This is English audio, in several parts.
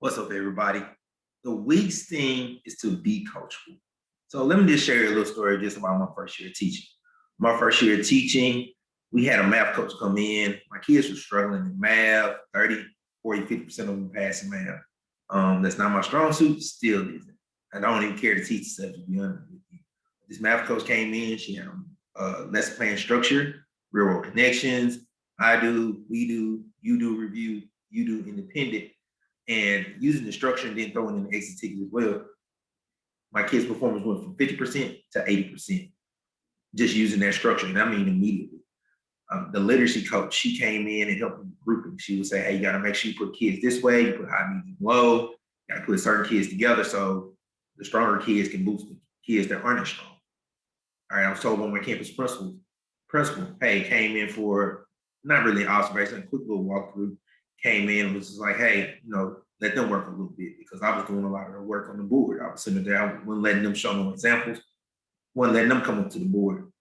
What's up, everybody? The week's theme is to be coachable. So let me just share a little story just about my first year of teaching. My first year of teaching, we had a math coach come in. My kids were struggling in math, 30, 40, 50% of them passing math. That's not my strong suit, still isn't. I don't even care to teach the subject, to be honest with you. This math coach came in, she had a lesson plan structure, real world connections. I do, we do, you do review, you do independent, and using the structure and then throwing in the exit ticket as well. My kids' performance went from 50% to 80% just using that structure. And I mean, immediately. The literacy coach, she came in and helped with grouping. She would say, hey, you got to make sure you put kids this way, you put high, medium, low, you got to put certain kids together so the stronger kids can boost the kids that aren't as strong. All right, I was told one of my campus principal, hey, came in for not really an observation, a quick little walkthrough, came in and was just like, hey, let them work a little bit because I was doing a lot of the work on the board. I was sitting there, I wasn't letting them show no examples, wasn't letting them come up to the board.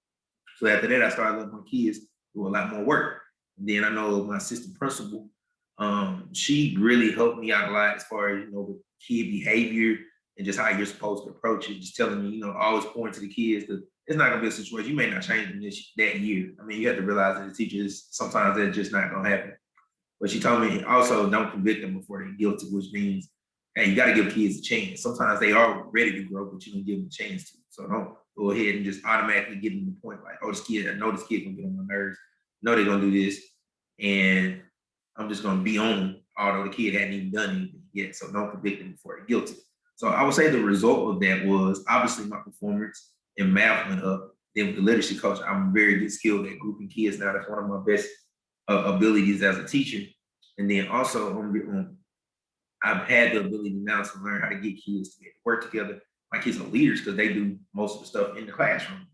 So after that, I started letting my kids do a lot more work. And then I know my assistant principal, she really helped me out a lot as far as, with kid behavior and just how you're supposed to approach it, just telling me, always point to the kids that it's not gonna be a situation, you may not change them that year. I mean, you have to realize that the teachers, sometimes that's just not gonna happen. But she told me also don't convict them before they're guilty, which means, hey, you got to give kids a chance. Sometimes they are ready to grow, but you don't give them a chance to. So don't go ahead and just automatically give them the point like, oh, I know this kid gonna get on my nerves. I know they're gonna do this, and I'm just gonna be on them, although the kid hadn't even done anything yet. So don't convict them before they're guilty. So I would say the result of that was obviously my performance in math went up. Then with the literacy coach, I'm very good skilled at grouping kids now. That's one of my best abilities as a teacher. And then also I've had the ability now to learn how to get kids to work together. My kids are leaders because they do most of the stuff in the classroom.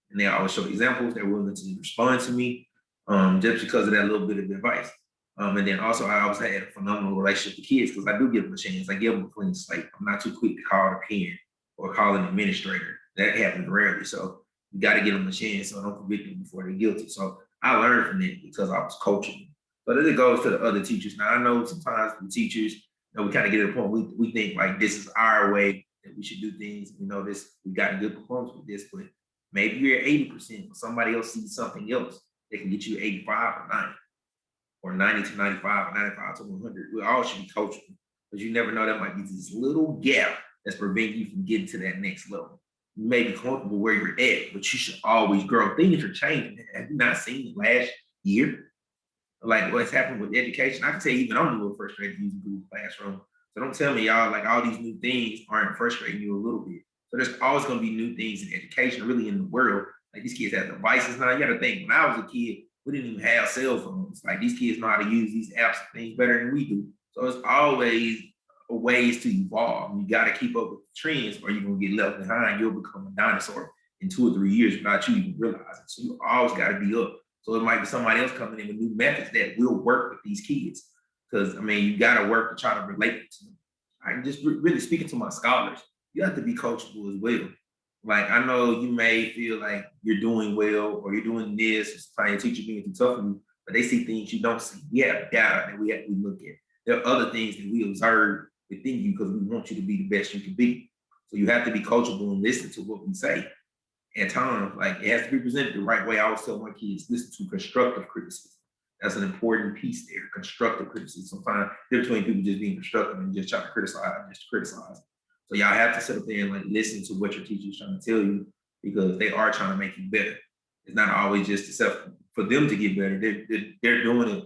And they always show examples. They're willing to respond to me just because of that little bit of advice. And then also I always had a phenomenal relationship with kids because I do give them a chance. I give them a clean slate. I'm not too quick to call a parent or call an administrator. That happens rarely. So you got to give them a chance so don't convict them before they're guilty. So I learned from it because I was coaching. But as it goes to the other teachers, now I know sometimes the teachers, we kind of get to the point we think like this is our way that we should do things. We know this, we got a good performance with this, but maybe you're at 80%, but somebody else sees something else that can get you 85 or 90, or 90 to 95, or 95 to 100. We all should be coachable, because you never know, that might be this little gap that's preventing you from getting to that next level. You may be comfortable where you're at, but you should always grow. Things are changing. Have you not seen it last year? Like what's happened with education? I can tell you, even I'm a little frustrated using Google Classroom. So don't tell me y'all like all these new things aren't frustrating you a little bit. So there's always going to be new things in education, really in the world. Like these kids have devices now. You got to think, when I was a kid, we didn't even have cell phones. Like these kids know how to use these apps and things better than we do. So it's always ways to evolve. You got to keep up with the trends or you're going to get left behind. You'll become a dinosaur in 2 or 3 years without you even realizing. So you always got to be up. So it might be somebody else coming in with new methods that will work with these kids. Because, I mean, you got to work to try to relate to them. I'm just really speaking to my scholars. You have to be coachable as well. Like, I know you may feel like you're doing well or you're doing this, or your teacher being too tough on you, but they see things you don't see. We have data that we look at. There are other things that we observe within you because we want you to be the best you can be. So you have to be coachable and listen to what we say. At times, like it has to be presented the right way. I always tell my kids, listen to constructive criticism. That's an important piece there, constructive criticism. Sometimes there's between people just being constructive and just trying to criticize. So y'all have to sit up there and like listen to what your teacher's trying to tell you because they are trying to make you better. It's not always just for them to get better. They're doing it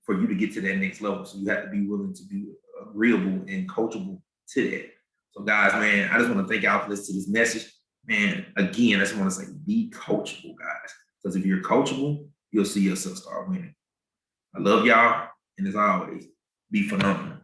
for you to get to that next level. So you have to be willing to be agreeable and coachable to that. So guys, man, I just want to thank y'all for listening to this message. Man, again, I just want to say, be coachable, guys. Because if you're coachable, you'll see yourself start winning. I love y'all. And as always, be phenomenal.